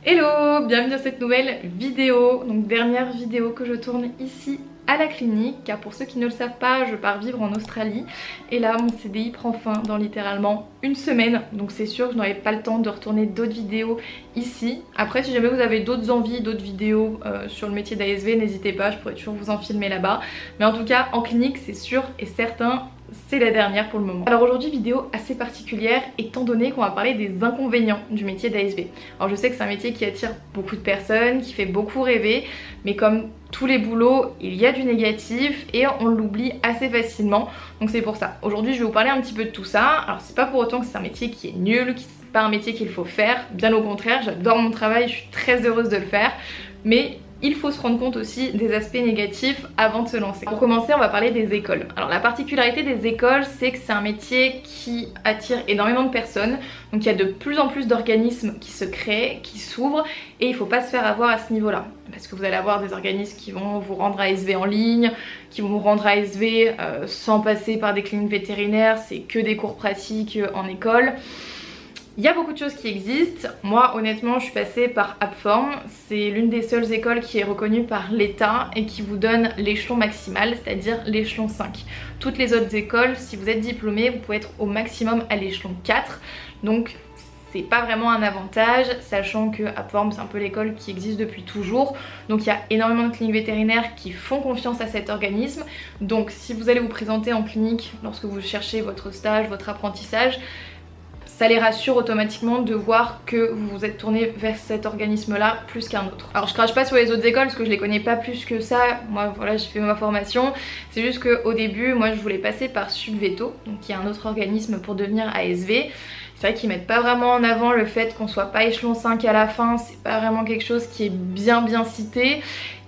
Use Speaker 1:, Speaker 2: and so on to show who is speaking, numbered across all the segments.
Speaker 1: Hello, bienvenue dans cette nouvelle vidéo, donc dernière vidéo que je tourne ici à la clinique, car pour ceux qui ne le savent pas, je pars vivre en Australie et là mon CDI prend fin dans littéralement une semaine, donc c'est sûr que je n'aurai pas le temps de retourner d'autres vidéos ici. Après, si jamais vous avez d'autres envies, d'autres vidéos sur le métier d'ASV, n'hésitez pas, je pourrais toujours vous en filmer là-bas, mais en tout cas en clinique c'est sûr et certain, c'est la dernière pour le moment. Alors aujourd'hui, vidéo assez particulière étant donné qu'on va parler des inconvénients du métier d'ASV. Alors je sais que c'est un métier qui attire beaucoup de personnes, qui fait beaucoup rêver, mais comme tous les boulots, il y a du négatif et on l'oublie assez facilement. Donc c'est pour ça. Aujourd'hui, je vais vous parler un petit peu de tout ça. Alors c'est pas pour autant que c'est un métier qui est nul, qui c'est pas un métier qu'il faut faire. Bien au contraire, j'adore mon travail, je suis très heureuse de le faire. Mais il faut se rendre compte aussi des aspects négatifs avant de se lancer. Pour commencer, on va parler des écoles. Alors la particularité des écoles, c'est que c'est un métier qui attire énormément de personnes. Donc il y a de plus en plus d'organismes qui se créent, qui s'ouvrent, et il ne faut pas se faire avoir à ce niveau-là. Parce que vous allez avoir des organismes qui vont vous rendre ASV en ligne, qui vont vous rendre ASV sans passer par des cliniques vétérinaires, c'est que des cours pratiques en école. Il y a beaucoup de choses qui existent. Moi honnêtement je suis passée par Appform, c'est l'une des seules écoles qui est reconnue par l'État et qui vous donne l'échelon maximal, c'est-à-dire l'échelon 5. Toutes les autres écoles, si vous êtes diplômé, vous pouvez être au maximum à l'échelon 4, donc c'est pas vraiment un avantage, sachant que Appform c'est un peu l'école qui existe depuis toujours, donc il y a énormément de cliniques vétérinaires qui font confiance à cet organisme. Donc si vous allez vous présenter en clinique lorsque vous cherchez votre stage, votre apprentissage, ça les rassure automatiquement de voir que vous vous êtes tourné vers cet organisme là plus qu'un autre. Alors je crache pas sur les autres écoles parce que je les connais pas plus que ça, moi voilà j'ai fait ma formation, c'est juste qu'au début moi je voulais passer par Subveto, donc qui est un autre organisme pour devenir ASV. C'est vrai qu'ils mettent pas vraiment en avant le fait qu'on soit pas échelon 5 à la fin, c'est pas vraiment quelque chose qui est bien cité.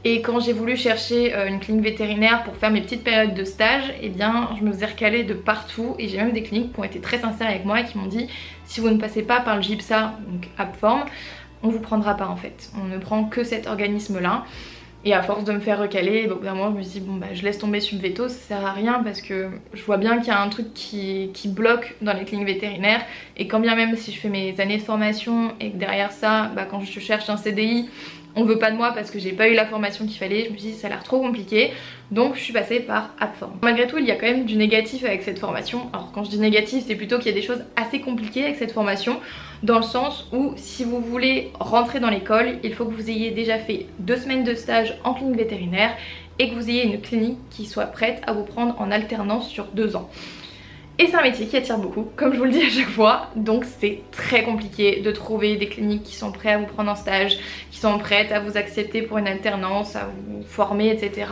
Speaker 1: Et quand j'ai voulu chercher une clinique vétérinaire pour faire mes petites périodes de stage, eh bien je me faisais recaler de partout et j'ai même des cliniques qui ont été très sincères avec moi et qui m'ont dit si vous ne passez pas par le GIPSA, donc Appform, on vous prendra pas en fait. On ne prend que cet organisme là. Et à force de me faire recaler, au bout d'un moment je me suis dit bon bah je laisse tomber Subveto, ça sert à rien parce que je vois bien qu'il y a un truc qui bloque dans les cliniques vétérinaires. Et quand bien même si je fais mes années de formation et que derrière ça, quand je cherche un CDI, on veut pas de moi parce que j'ai pas eu la formation qu'il fallait, je me suis dit ça a l'air trop compliqué, donc je suis passée par Appform. Malgré tout il y a quand même du négatif avec cette formation. Alors quand je dis négatif c'est plutôt qu'il y a des choses assez compliquées avec cette formation, dans le sens où si vous voulez rentrer dans l'école, il faut que vous ayez déjà fait 2 semaines de stage en clinique vétérinaire et que vous ayez une clinique qui soit prête à vous prendre en alternance sur 2 ans. Et c'est un métier qui attire beaucoup, comme je vous le dis à chaque fois, donc c'est très compliqué de trouver des cliniques qui sont prêtes à vous prendre en stage, qui sont prêtes à vous accepter pour une alternance, à vous former, etc.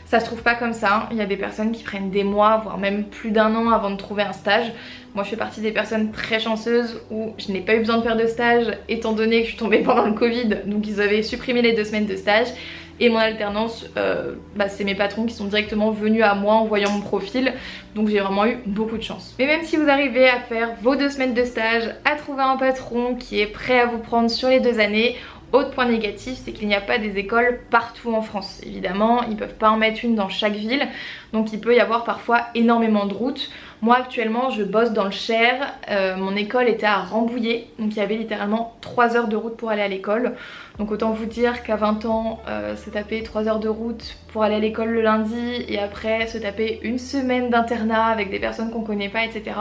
Speaker 1: Ça se trouve pas comme ça, il y a des personnes qui prennent des mois, voire même plus d'1 an avant de trouver un stage. Moi je fais partie des personnes très chanceuses où je n'ai pas eu besoin de faire de stage étant donné que je suis tombée pendant le Covid, donc ils avaient supprimé les 2 semaines de stage. Et mon alternance, c'est mes patrons qui sont directement venus à moi en voyant mon profil, donc j'ai vraiment eu beaucoup de chance. Mais même si vous arrivez à faire vos 2 semaines de stage, à trouver un patron qui est prêt à vous prendre sur les 2 années, autre point négatif, c'est qu'il n'y a pas des écoles partout en France. Évidemment, ils peuvent pas en mettre une dans chaque ville, donc il peut y avoir parfois énormément de routes. Moi actuellement je bosse dans le Cher, mon école était à Rambouillet, donc il y avait littéralement 3 heures de route pour aller à l'école. Donc autant vous dire qu'à 20 ans, se taper 3 heures de route pour aller à l'école le lundi et après se taper une semaine d'internat avec des personnes qu'on connaît pas, etc.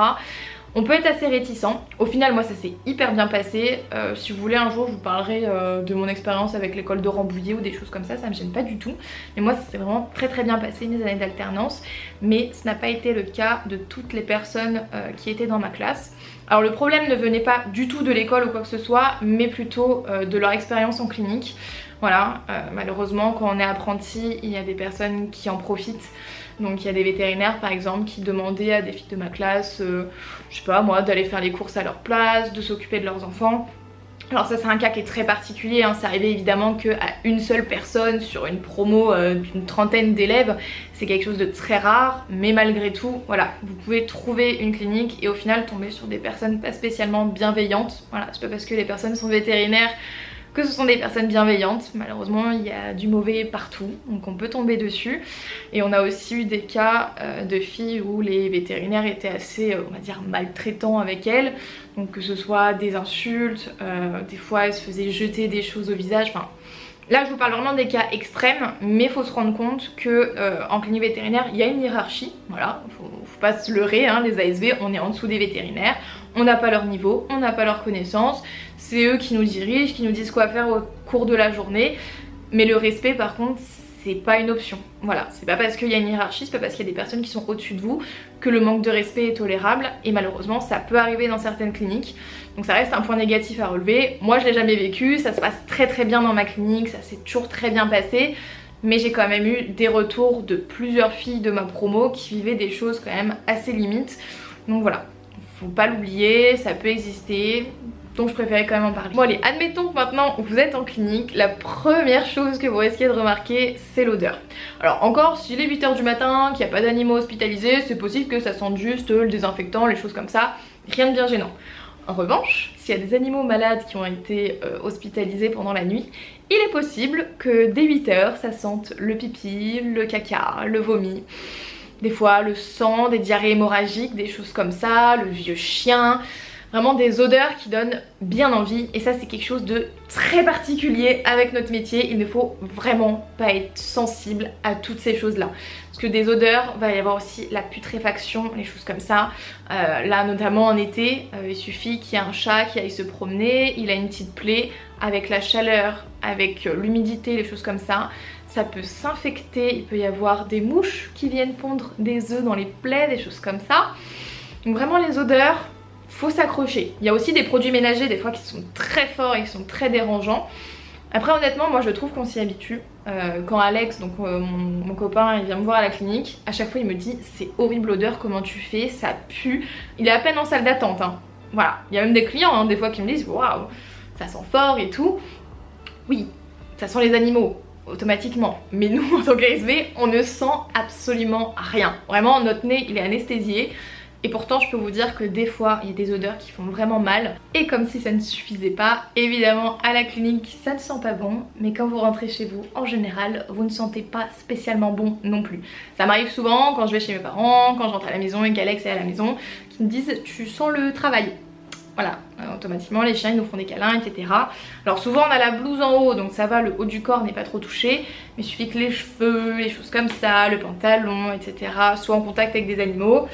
Speaker 1: On peut être assez réticent. Au final moi ça s'est hyper bien passé. Si vous voulez un jour je vous parlerai de mon expérience avec l'école de Rambouillet ou des choses comme ça me gêne pas du tout. Mais moi ça s'est vraiment très bien passé mes années d'alternance. Mais ce n'a pas été le cas de toutes les personnes qui étaient dans ma classe. Alors le problème ne venait pas du tout de l'école ou quoi que ce soit, mais plutôt de leur expérience en clinique. Voilà, malheureusement quand on est apprenti, il y a des personnes qui en profitent. Donc il y a des vétérinaires par exemple qui demandaient à des filles de ma classe, je sais pas moi, d'aller faire les courses à leur place, de s'occuper de leurs enfants. Alors ça c'est un cas qui est très particulier, hein. C'est arrivé évidemment qu'à une seule personne sur une promo d'une 30aine d'élèves, c'est quelque chose de très rare, mais malgré tout, voilà, vous pouvez trouver une clinique et au final tomber sur des personnes pas spécialement bienveillantes. Voilà, c'est pas parce que les personnes sont vétérinaires que ce sont des personnes bienveillantes. Malheureusement il y a du mauvais partout, donc on peut tomber dessus. Et on a aussi eu des cas de filles où les vétérinaires étaient assez on va dire maltraitants avec elles, donc que ce soit des insultes, des fois elles se faisaient jeter des choses au visage, enfin là je vous parle vraiment des cas extrêmes, mais il faut se rendre compte que en clinique vétérinaire il y a une hiérarchie, voilà, faut pas se leurrer, hein, les ASV on est en dessous des vétérinaires, on n'a pas leur niveau, on n'a pas leur connaissance, c'est eux qui nous dirigent, qui nous disent quoi faire au cours de la journée, mais le respect par contre c'est pas une option, voilà, c'est pas parce qu'il y a une hiérarchie, c'est pas parce qu'il y a des personnes qui sont au-dessus de vous que le manque de respect est tolérable, et malheureusement ça peut arriver dans certaines cliniques, donc ça reste un point négatif à relever. Moi je l'ai jamais vécu, ça se passe très bien dans ma clinique, ça s'est toujours très bien passé, mais j'ai quand même eu des retours de plusieurs filles de ma promo qui vivaient des choses quand même assez limites, donc voilà, faut pas l'oublier, ça peut exister. Donc je préférais quand même en parler. Bon allez, admettons que maintenant vous êtes en clinique, la première chose que vous risquez de remarquer c'est l'odeur. Alors encore, s'il est 8 h du matin, qu'il n'y a pas d'animaux hospitalisés, c'est possible que ça sente juste le désinfectant, les choses comme ça, rien de bien gênant. En revanche, s'il y a des animaux malades qui ont été hospitalisés pendant la nuit, il est possible que dès 8 h ça sente le pipi, le caca, le vomi, des fois le sang, des diarrhées hémorragiques, des choses comme ça, le vieux chien. Vraiment des odeurs qui donnent bien envie, et ça c'est quelque chose de très particulier avec notre métier. Il ne faut vraiment pas être sensible à toutes ces choses là, parce que des odeurs, va y avoir aussi la putréfaction, les choses comme ça. Là notamment en été, il suffit qu'il y ait un chat qui aille se promener, il a une petite plaie, avec la chaleur, avec l'humidité, les choses comme ça, ça peut s'infecter, il peut y avoir des mouches qui viennent pondre des œufs dans les plaies, des choses comme ça. Donc vraiment les odeurs, faut s'accrocher. Il y a aussi des produits ménagers des fois qui sont très forts et qui sont très dérangeants. Après honnêtement moi je trouve qu'on s'y habitue. Quand Alex, donc mon copain, il vient me voir à la clinique, à chaque fois il me dit c'est horrible l'odeur, comment tu fais, ça pue. Il est à peine en salle d'attente, hein. Voilà, il y a même des clients hein, des fois qui me disent waouh, ça sent fort et tout. Oui, ça sent les animaux automatiquement, mais nous en tant qu'ASV on ne sent absolument rien. Vraiment notre nez il est anesthésié. Et pourtant je peux vous dire que des fois il y a des odeurs qui font vraiment mal. Et comme si ça ne suffisait pas, évidemment à la clinique ça ne sent pas bon, mais quand vous rentrez chez vous en général vous ne sentez pas spécialement bon non plus. Ça m'arrive souvent quand je vais chez mes parents, quand je rentre à la maison et qu'Alex est à la maison, qui me disent tu sens le travail. Voilà, automatiquement les chiens ils nous font des câlins, etc. Alors souvent on a la blouse en haut, donc ça va, le haut du corps n'est pas trop touché, mais il suffit que les cheveux, les choses comme ça, le pantalon, etc. soient en contact avec des animaux.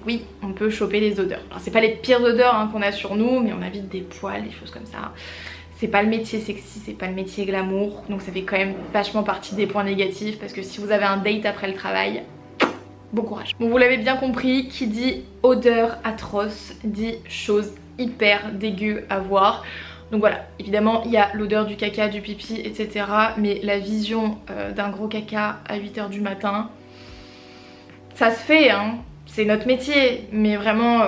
Speaker 1: Oui, on peut choper les odeurs. Alors c'est pas les pires odeurs hein, qu'on a sur nous, mais on évite des poils, des choses comme ça. C'est pas le métier sexy, c'est pas le métier glamour, donc ça fait quand même vachement partie des points négatifs, parce que si vous avez un date après le travail, bon courage. Bon vous l'avez bien compris, qui dit odeur atroce dit chose hyper dégueu à voir. Donc voilà, évidemment il y a l'odeur du caca, du pipi, etc. Mais la vision d'un gros caca à 8 h du matin, ça se fait hein. C'est notre métier, mais vraiment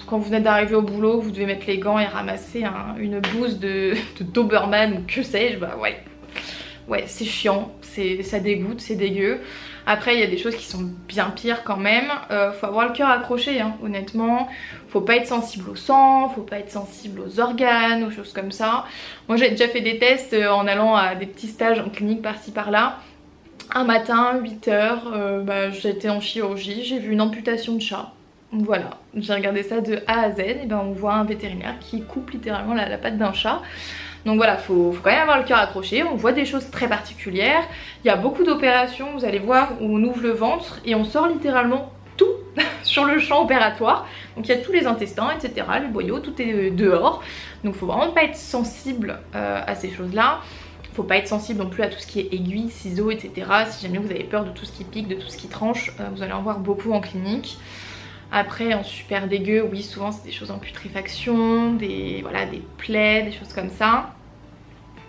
Speaker 1: quand vous venez d'arriver au boulot, vous devez mettre les gants et ramasser une bouse de Doberman ou que sais-je, bah ouais c'est chiant, ça dégoûte, c'est dégueu. Après il y a des choses qui sont bien pires quand même, faut avoir le cœur accroché hein, honnêtement, faut pas être sensible au sang, faut pas être sensible aux organes, aux choses comme ça. Moi j'ai déjà fait des tests en allant à des petits stages en clinique par-ci par-là. Un matin, 8 h, j'étais en chirurgie, j'ai vu une amputation de chat. Voilà, j'ai regardé ça de A à Z, et ben on voit un vétérinaire qui coupe littéralement la patte d'un chat. Donc voilà, faut quand même avoir le cœur accroché, on voit des choses très particulières. Il y a beaucoup d'opérations, vous allez voir, où on ouvre le ventre et on sort littéralement tout sur le champ opératoire. Donc il y a tous les intestins, etc., les boyaux, tout est dehors. Donc faut vraiment pas être sensible à ces choses-là. Faut pas être sensible non plus à tout ce qui est aiguilles, ciseaux, etc. Si jamais vous avez peur de tout ce qui pique, de tout ce qui tranche, vous allez en voir beaucoup en clinique. Après en super dégueu, oui souvent c'est des choses en putréfaction, des plaies, des choses comme ça.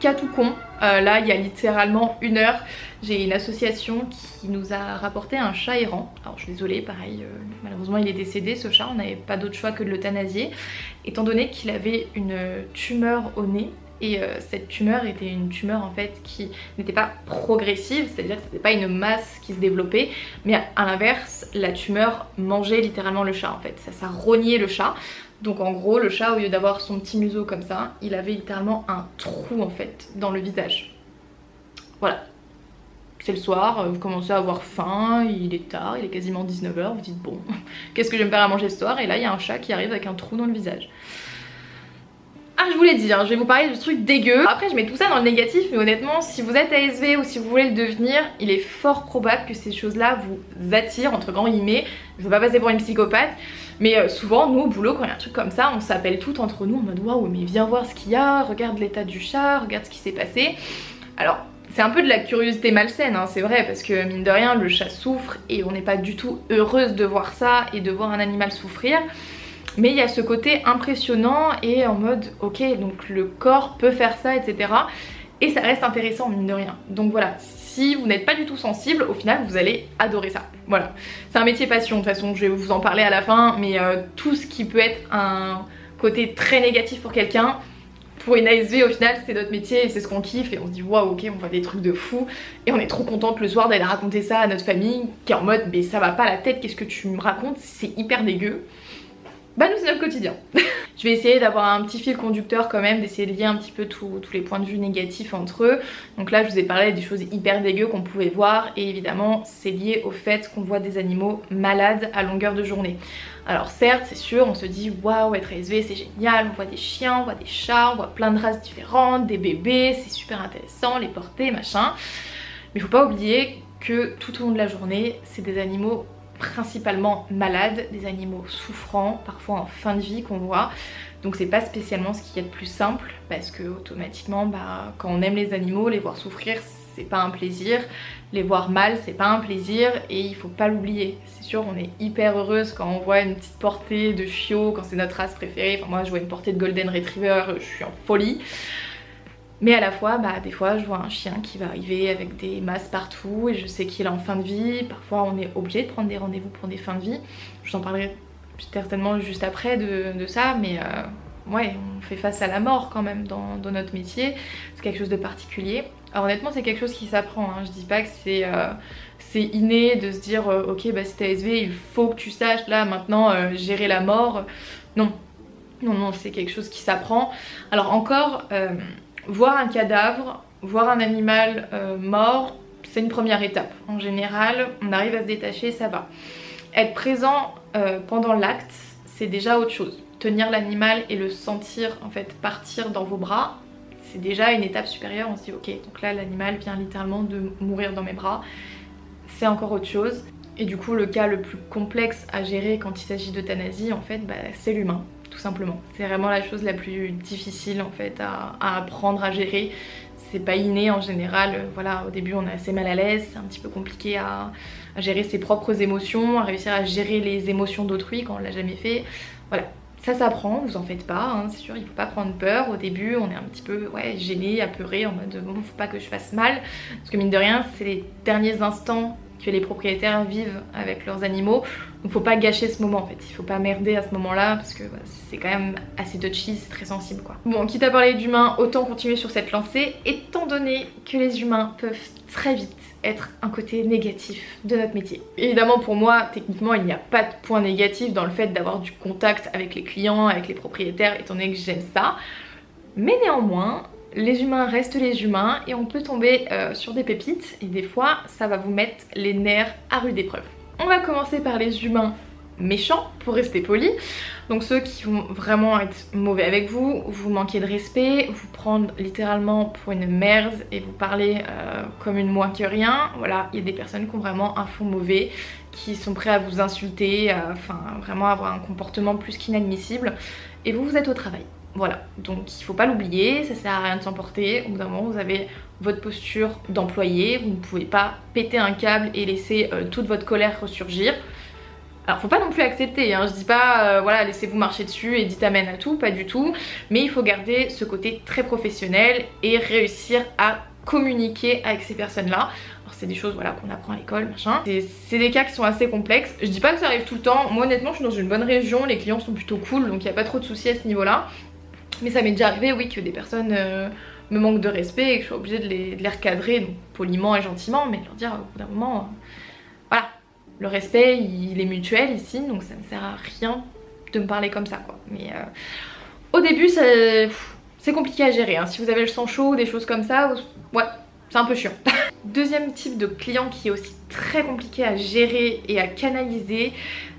Speaker 1: Cas tout con, là il y a littéralement 1 heure, j'ai une association qui nous a rapporté un chat errant. Alors je suis désolée, pareil, malheureusement il est décédé ce chat, on n'avait pas d'autre choix que de l'euthanasier, étant donné qu'il avait une tumeur au nez et cette tumeur était une tumeur en fait qui n'était pas progressive, c'est-à-dire que c'était pas une masse qui se développait, mais à l'inverse la tumeur mangeait littéralement le chat en fait, ça rognait le chat. Donc en gros le chat, au lieu d'avoir son petit museau comme ça, il avait littéralement un trou en fait dans le visage. Voilà. C'est le soir, vous commencez à avoir faim, il est tard, il est quasiment 19 h, vous dites bon, qu'est-ce que je vais me faire à manger ce soir? Et là il y a un chat qui arrive avec un trou dans le visage. Ah, je vous l'ai dit, hein, je vais vous parler de ce truc dégueu. Après je mets tout ça dans le négatif, mais honnêtement si vous êtes ASV ou si vous voulez le devenir, il est fort probable que ces choses là vous attirent, entre grands guillemets. Je veux pas passer pour une psychopathe, mais souvent nous au boulot quand il y a un truc comme ça, on s'appelle toutes entre nous en mode waouh mais viens voir ce qu'il y a, regarde l'état du chat, regarde ce qui s'est passé. Alors c'est un peu de la curiosité malsaine, hein, c'est vrai, parce que mine de rien le chat souffre et on n'est pas du tout heureuse de voir ça et de voir un animal souffrir. Mais il y a ce côté impressionnant et en mode ok donc le corps peut faire ça, etc. Et ça reste intéressant mine de rien. Donc voilà, si vous n'êtes pas du tout sensible, au final vous allez adorer ça. Voilà, c'est un métier passion de toute façon, je vais vous en parler à la fin, mais tout ce qui peut être un côté très négatif pour quelqu'un, pour une ASV au final c'est notre métier et c'est ce qu'on kiffe et on se dit waouh ok on voit des trucs de fou et on est trop contente le soir d'aller raconter ça à notre famille qui est en mode mais ça va pas la tête, qu'est-ce que tu me racontes, c'est hyper dégueu. Bah nous c'est notre quotidien. Je vais essayer d'avoir un petit fil conducteur quand même, d'essayer de lier un petit peu tous les points de vue négatifs entre eux. Donc là je vous ai parlé des choses hyper dégueu qu'on pouvait voir et évidemment c'est lié au fait qu'on voit des animaux malades à longueur de journée. Alors certes c'est sûr on se dit waouh être ASV c'est génial, on voit des chiens, on voit des chats, on voit plein de races différentes, des bébés, c'est super intéressant, les porter machin. Mais faut pas oublier que tout au long de la journée c'est des animaux principalement malades, des animaux souffrants, parfois en fin de vie qu'on voit. Donc c'est pas spécialement ce qu'il y a de plus simple parce que automatiquement bah, quand on aime les animaux, les voir souffrir c'est pas un plaisir, les voir mal c'est pas un plaisir et il faut pas l'oublier. C'est sûr on est hyper heureuse quand on voit une petite portée de chiot, quand c'est notre race préférée. Enfin moi je vois une portée de Golden Retriever, je suis en folie. Mais à la fois, bah, des fois je vois un chien qui va arriver avec des masses partout et je sais qu'il est en fin de vie. Parfois on est obligé de prendre des rendez-vous pour des fins de vie. Je vous en parlerai certainement juste après de ça, mais ouais, on fait face à la mort quand même dans notre métier. C'est quelque chose de particulier. Alors honnêtement c'est quelque chose qui s'apprend, hein. Je dis pas que c'est inné de se dire ok bah si t'es ASV il faut que tu saches là maintenant gérer la mort. Non, non, c'est quelque chose qui s'apprend. Alors encore... voir un cadavre, voir un animal mort, c'est une première étape. En général, on arrive à se détacher, ça va. Être présent pendant l'acte, c'est déjà autre chose. Tenir l'animal et le sentir en fait partir dans vos bras, c'est déjà une étape supérieure. On se dit ok, donc là l'animal vient littéralement de mourir dans mes bras. C'est encore autre chose. Et du coup, le cas le plus complexe à gérer quand il s'agit d'euthanasie, en fait, bah, c'est l'humain. Tout simplement. C'est vraiment la chose la plus difficile en fait à apprendre à gérer. C'est pas inné en général, voilà, au début on est assez mal à l'aise, c'est un petit peu compliqué à gérer ses propres émotions, à réussir à gérer les émotions d'autrui quand on l'a jamais fait. Voilà, ça s'apprend, vous en faites pas, hein, c'est sûr, il faut pas prendre peur. Au début on est un petit peu ouais, gêné, apeuré, en mode bon faut pas que je fasse mal, parce que mine de rien c'est les derniers instants que les propriétaires vivent avec leurs animaux. Donc faut pas gâcher ce moment en fait, il faut pas merder à ce moment là parce que bah, c'est quand même assez touchy, c'est très sensible quoi. Bon, quitte à parler d'humains, autant continuer sur cette lancée étant donné que les humains peuvent très vite être un côté négatif de notre métier. Évidemment pour moi, techniquement il n'y a pas de point négatif dans le fait d'avoir du contact avec les clients, avec les propriétaires, étant donné que j'aime ça. Mais néanmoins, les humains restent les humains et on peut tomber sur des pépites et des fois ça va vous mettre les nerfs à rude épreuve. On va commencer par les humains méchants pour rester poli. Donc ceux qui vont vraiment être mauvais avec vous, vous manquer de respect, vous prendre littéralement pour une merde et vous parler comme une moins que rien. Voilà, il y a des personnes qui ont vraiment un fond mauvais, qui sont prêts à vous insulter, enfin vraiment avoir un comportement plus qu'inadmissible et vous êtes au travail. Voilà, donc il faut pas l'oublier, ça sert à rien de s'emporter. Au bout d'un moment vous avez votre posture d'employé, vous ne pouvez pas péter un câble et laisser toute votre colère ressurgir. Alors faut pas non plus accepter, hein. Je dis pas voilà laissez-vous marcher dessus et dites amen à tout, pas du tout. Mais il faut garder ce côté très professionnel et réussir à communiquer avec ces personnes-là. Alors c'est des choses voilà, qu'on apprend à l'école, machin. C'est des cas qui sont assez complexes. Je dis pas que ça arrive tout le temps. Moi honnêtement je suis dans une bonne région, les clients sont plutôt cool, donc il n'y a pas trop de soucis à ce niveau-là. Mais ça m'est déjà arrivé, oui, que des personnes me manquent de respect et que je suis obligée de les recadrer, donc poliment et gentiment, mais de leur dire au bout d'un moment, voilà, le respect il est mutuel ici, donc ça ne sert à rien de me parler comme ça quoi. Mais au début c'est compliqué à gérer, hein. Si vous avez le sang chaud, des choses comme ça, ouais, c'est un peu chiant. Deuxième type de client qui est aussi très compliqué à gérer et à canaliser,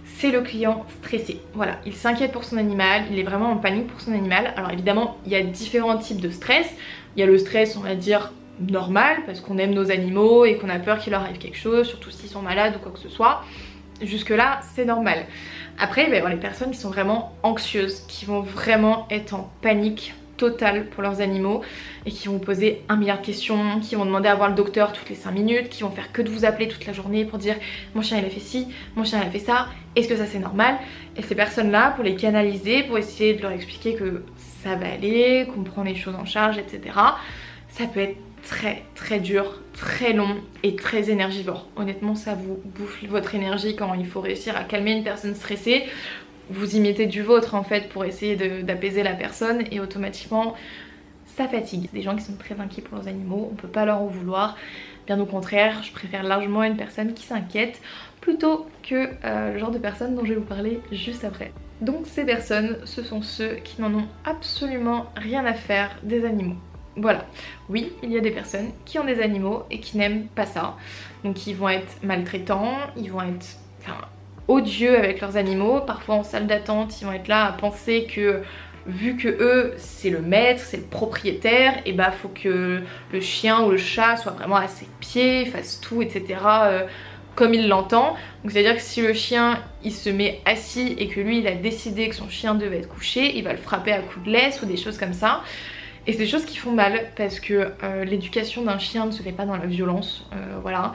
Speaker 1: c'est le client stressé. Voilà, il s'inquiète pour son animal, il est vraiment en panique pour son animal. Alors évidemment, il y a différents types de stress. Il y a le stress, on va dire, normal, parce qu'on aime nos animaux et qu'on a peur qu'il leur arrive quelque chose, surtout s'ils sont malades ou quoi que ce soit. Jusque là, c'est normal. Après, il va y avoir les personnes qui sont vraiment anxieuses, qui vont vraiment être en panique totale pour leurs animaux et qui vont poser 1 milliard de questions, qui vont demander à voir le docteur toutes les 5 minutes, qui vont faire que de vous appeler toute la journée pour dire mon chien il a fait ci, mon chien il a fait ça, est-ce que ça c'est normal? Et ces personnes là, pour les canaliser, pour essayer de leur expliquer que ça va aller, qu'on prend les choses en charge, etc., ça peut être très dur, très long et très énergivore. Honnêtement, ça vous bouffe votre énergie quand il faut réussir à calmer une personne stressée. Vous y mettez du vôtre en fait pour essayer d'apaiser la personne et automatiquement ça fatigue. Des gens qui sont très inquiets pour leurs animaux, on peut pas leur en vouloir. Bien au contraire, je préfère largement une personne qui s'inquiète plutôt que le genre de personne dont je vais vous parler juste après. Donc ces personnes, ce sont ceux qui n'en ont absolument rien à faire des animaux. Voilà, oui, il y a des personnes qui ont des animaux et qui n'aiment pas ça. Donc ils vont être maltraitants, ils vont être odieux avec leurs animaux. Parfois en salle d'attente, ils vont être là à penser que vu que eux c'est le maître, c'est le propriétaire, et bah faut que le chien ou le chat soit vraiment à ses pieds, fasse tout, etc. Comme il l'entend. Donc c'est à dire que si le chien il se met assis et que lui il a décidé que son chien devait être couché, il va le frapper à coups de laisse ou des choses comme ça. Et c'est des choses qui font mal parce que l'éducation d'un chien ne se fait pas dans la violence, voilà.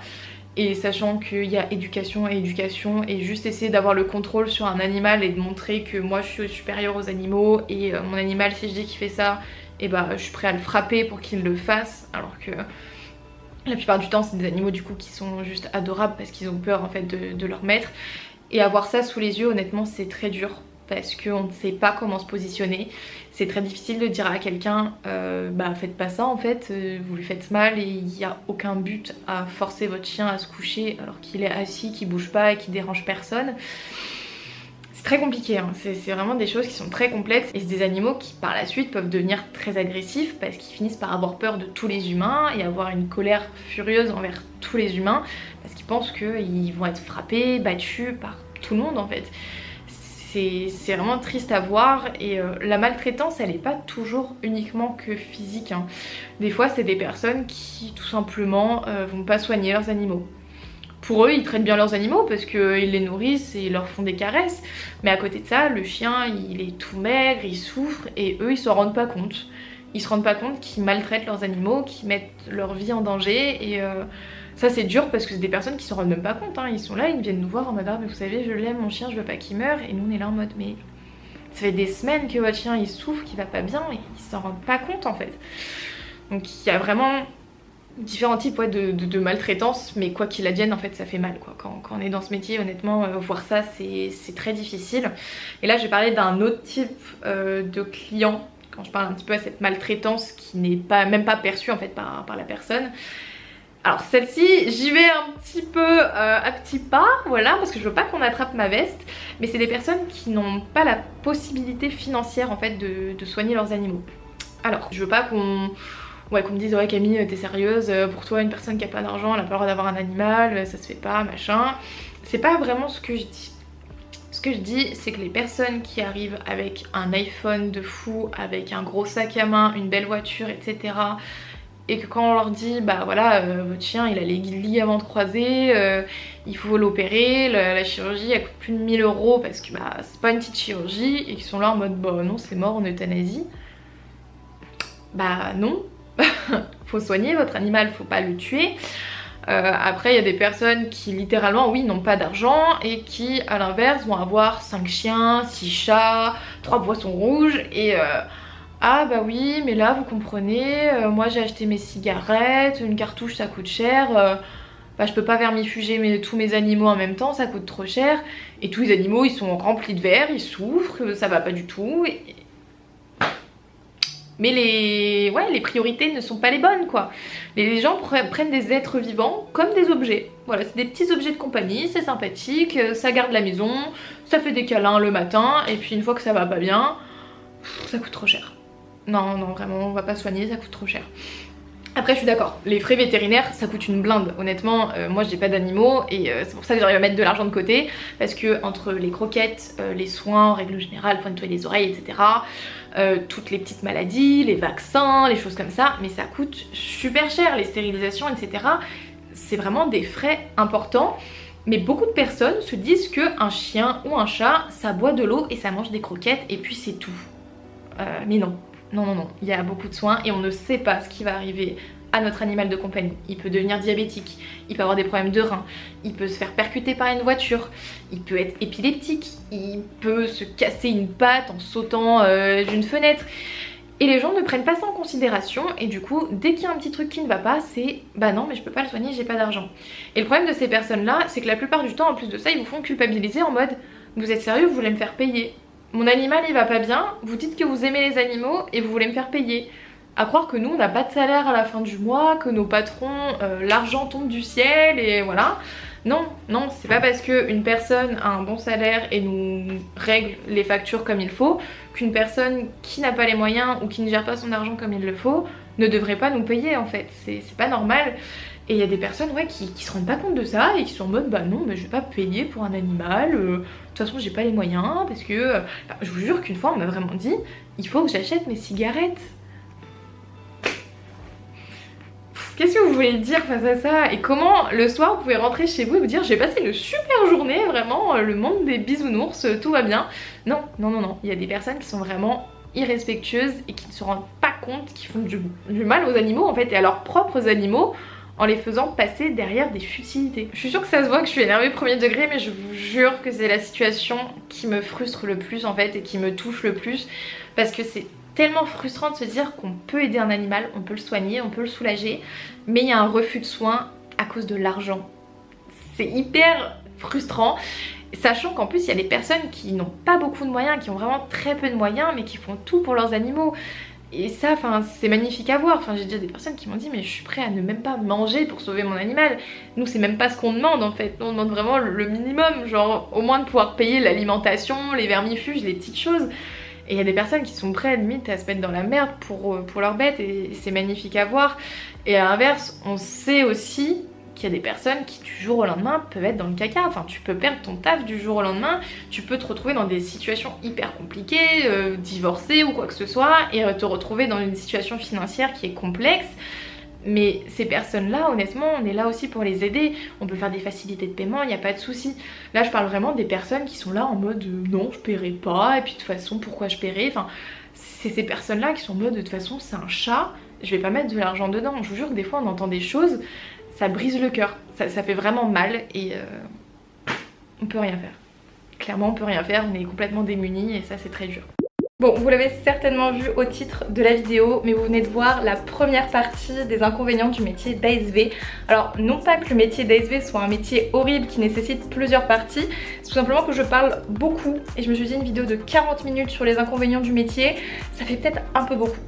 Speaker 1: Et sachant qu'il y a éducation et juste essayer d'avoir le contrôle sur un animal et de montrer que moi je suis supérieure aux animaux et mon animal si je dis qu'il fait ça, et bah je suis prêt à le frapper pour qu'il le fasse, alors que la plupart du temps c'est des animaux du coup qui sont juste adorables parce qu'ils ont peur en fait de leur maître. Et avoir ça sous les yeux, honnêtement c'est très dur parce qu'on ne sait pas comment se positionner. C'est très difficile de dire à quelqu'un bah faites pas ça en fait, vous lui faites mal et il n'y a aucun but à forcer votre chien à se coucher alors qu'il est assis, qu'il bouge pas et qu'il dérange personne. C'est très compliqué, hein. C'est vraiment des choses qui sont très complexes et c'est des animaux qui par la suite peuvent devenir très agressifs parce qu'ils finissent par avoir peur de tous les humains et avoir une colère furieuse envers tous les humains parce qu'ils pensent qu'ils vont être frappés, battus par tout le monde en fait. C'est vraiment triste à voir et la maltraitance elle n'est pas toujours uniquement que physique, hein. Des fois c'est des personnes qui tout simplement vont pas soigner leurs animaux. Pour eux ils traitent bien leurs animaux parce qu'ils les nourrissent et ils leur font des caresses, mais à côté de ça le chien il est tout maigre, il souffre et eux ils s'en rendent pas compte. Ils se rendent pas compte qu'ils maltraitent leurs animaux, qu'ils mettent leur vie en danger et ça c'est dur parce que c'est des personnes qui s'en rendent même pas compte, hein. Ils sont là, ils viennent nous voir en mode ah mais vous savez je l'aime mon chien, je veux pas qu'il meure, et nous on est là en mode mais ça fait des semaines que votre chien il souffre, qu'il va pas bien et ils s'en rendent pas compte en fait. Donc il y a vraiment différents types de maltraitance, mais quoi qu'il advienne en fait ça fait mal quoi. Quand on est dans ce métier honnêtement voir ça c'est très difficile. Et là je vais parler d'un autre type de client quand je parle un petit peu à cette maltraitance qui n'est même pas perçue en fait par la personne. Alors celle-ci, j'y vais un petit peu à petits pas, voilà, parce que je veux pas qu'on attrape ma veste, mais c'est des personnes qui n'ont pas la possibilité financière en fait de soigner leurs animaux. Alors, je veux pas qu'on me dise ouais Camille t'es sérieuse, pour toi une personne qui a pas d'argent elle a pas le droit d'avoir un animal, ça se fait pas, machin. C'est pas vraiment ce que je dis. Ce que je dis c'est que les personnes qui arrivent avec un iPhone de fou, avec un gros sac à main, une belle voiture, etc., et que quand on leur dit bah voilà votre chien il a les ligaments croisés, il faut l'opérer, la chirurgie elle coûte plus de 1000 € parce que bah c'est pas une petite chirurgie, et qu'ils sont là en mode bah non c'est mort en euthanasie, bah non. Faut soigner votre animal, faut pas le tuer. Après il y a des personnes qui littéralement oui n'ont pas d'argent et qui à l'inverse vont avoir 5 chiens, 6 chats, 3 poissons rouges et ah bah oui mais là vous comprenez, moi j'ai acheté mes cigarettes, une cartouche ça coûte cher, bah je peux pas vermifuger tous mes animaux en même temps, ça coûte trop cher, et tous les animaux ils sont remplis de verre, ils souffrent, ça va pas du tout. mais les priorités ne sont pas les bonnes quoi. Les gens prennent des êtres vivants comme des objets. Voilà, c'est des petits objets de compagnie, c'est sympathique, ça garde la maison, ça fait des câlins le matin, et puis une fois que ça va pas bien, ça coûte trop cher. Non, non, vraiment, on va pas soigner, ça coûte trop cher. Après je suis d'accord, les frais vétérinaires ça coûte une blinde, honnêtement moi j'ai pas d'animaux et c'est pour ça que j'arrive à mettre de l'argent de côté, parce que entre les croquettes, les soins en règle générale pour nettoyer les oreilles etc, toutes les petites maladies, les vaccins, les choses comme ça, mais ça coûte super cher, les stérilisations etc, c'est vraiment des frais importants. Mais beaucoup de personnes se disent qu'un chien ou un chat ça boit de l'eau et ça mange des croquettes et puis c'est tout. Mais non. Non, non, non, il y a beaucoup de soins et on ne sait pas ce qui va arriver à notre animal de compagnie. Il peut devenir diabétique, il peut avoir des problèmes de reins, il peut se faire percuter par une voiture, il peut être épileptique, il peut se casser une patte en sautant d'une fenêtre. Et les gens ne prennent pas ça en considération et du coup, dès qu'il y a un petit truc qui ne va pas, c'est bah non mais je peux pas le soigner, j'ai pas d'argent. Et le problème de ces personnes-là, c'est que la plupart du temps, en plus de ça, ils vous font culpabiliser en mode vous êtes sérieux, vous voulez me faire payer? Mon animal il va pas bien, vous dites que vous aimez les animaux et vous voulez me faire payer. À croire que nous on n'a pas de salaire à la fin du mois, que nos patrons, l'argent tombe du ciel et voilà. Non, non, c'est pas parce qu'une personne a un bon salaire et nous règle les factures comme il faut, qu'une personne qui n'a pas les moyens ou qui ne gère pas son argent comme il le faut ne devrait pas nous payer en fait, c'est pas normal. Et il y a des personnes ouais, qui se rendent pas compte de ça et qui sont en mode bah non mais je vais pas payer pour un animal, de toute façon j'ai pas les moyens parce que je vous jure qu'une fois on m'a vraiment dit il faut que j'achète mes cigarettes. Qu'est-ce que vous voulez dire face à ça? Et comment le soir vous pouvez rentrer chez vous et vous dire j'ai passé une super journée, vraiment le monde des bisounours, tout va bien. Non, non, non, non, il y a des personnes qui sont vraiment irrespectueuses et qui ne se rendent pas compte qu'ils font du mal aux animaux en fait et à leurs propres animaux, en les faisant passer derrière des futilités. Je suis sûre que ça se voit que je suis énervée premier degré, mais je vous jure que c'est la situation qui me frustre le plus en fait et qui me touche le plus, parce que c'est tellement frustrant de se dire qu'on peut aider un animal, on peut le soigner, on peut le soulager, mais il y a un refus de soins à cause de l'argent. C'est hyper frustrant, sachant qu'en plus il y a des personnes qui n'ont pas beaucoup de moyens, qui ont vraiment très peu de moyens, mais qui font tout pour leurs animaux. Et ça, c'est magnifique à voir. J'ai déjà des personnes qui m'ont dit mais je suis prêt à ne même pas manger pour sauver mon animal. Nous c'est même pas ce qu'on demande en fait. Nous on demande vraiment le minimum, genre au moins de pouvoir payer l'alimentation, les vermifuges, les petites choses. Et il y a des personnes qui sont prêtes limite à se mettre dans la merde pour leurs bêtes et c'est magnifique à voir. Et à l'inverse, on sait aussi qu'il y a des personnes qui du jour au lendemain peuvent être dans le caca. Tu peux perdre ton taf du jour au lendemain, tu peux te retrouver dans des situations hyper compliquées, divorcer ou quoi que ce soit, et te retrouver dans une situation financière qui est complexe. Mais ces personnes-là, honnêtement, on est là aussi pour les aider. On peut faire des facilités de paiement, il n'y a pas de souci. Là, je parle vraiment des personnes qui sont là en mode non, je paierai pas, et puis de toute façon, pourquoi je paierai? C'est ces personnes-là qui sont en mode de toute façon, c'est un chat, je vais pas mettre de l'argent dedans. Je vous jure que des fois, on entend des choses, ça brise le cœur, ça fait vraiment mal et on peut rien faire. Clairement, on peut rien faire, on est complètement démunis et ça, c'est très dur. Bon, vous l'avez certainement vu au titre de la vidéo, mais vous venez de voir la première partie des inconvénients du métier d'ASV. Alors, non pas que le métier d'ASV soit un métier horrible qui nécessite plusieurs parties, c'est tout simplement que je parle beaucoup et je me suis dit une vidéo de 40 minutes sur les inconvénients du métier, ça fait peut-être un peu beaucoup.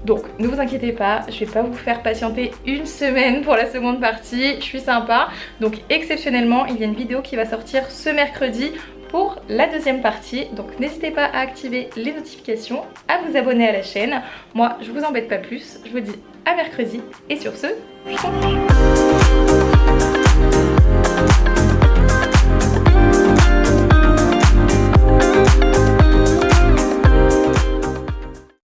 Speaker 1: Donc, ne vous inquiétez pas, je vais pas vous faire patienter une semaine pour la seconde partie, je suis sympa. Donc, exceptionnellement, il y a une vidéo qui va sortir ce mercredi pour la deuxième partie, donc n'hésitez pas à activer les notifications, à vous abonner à la chaîne. Moi je vous embête pas plus, je vous dis à mercredi et sur ce, je vous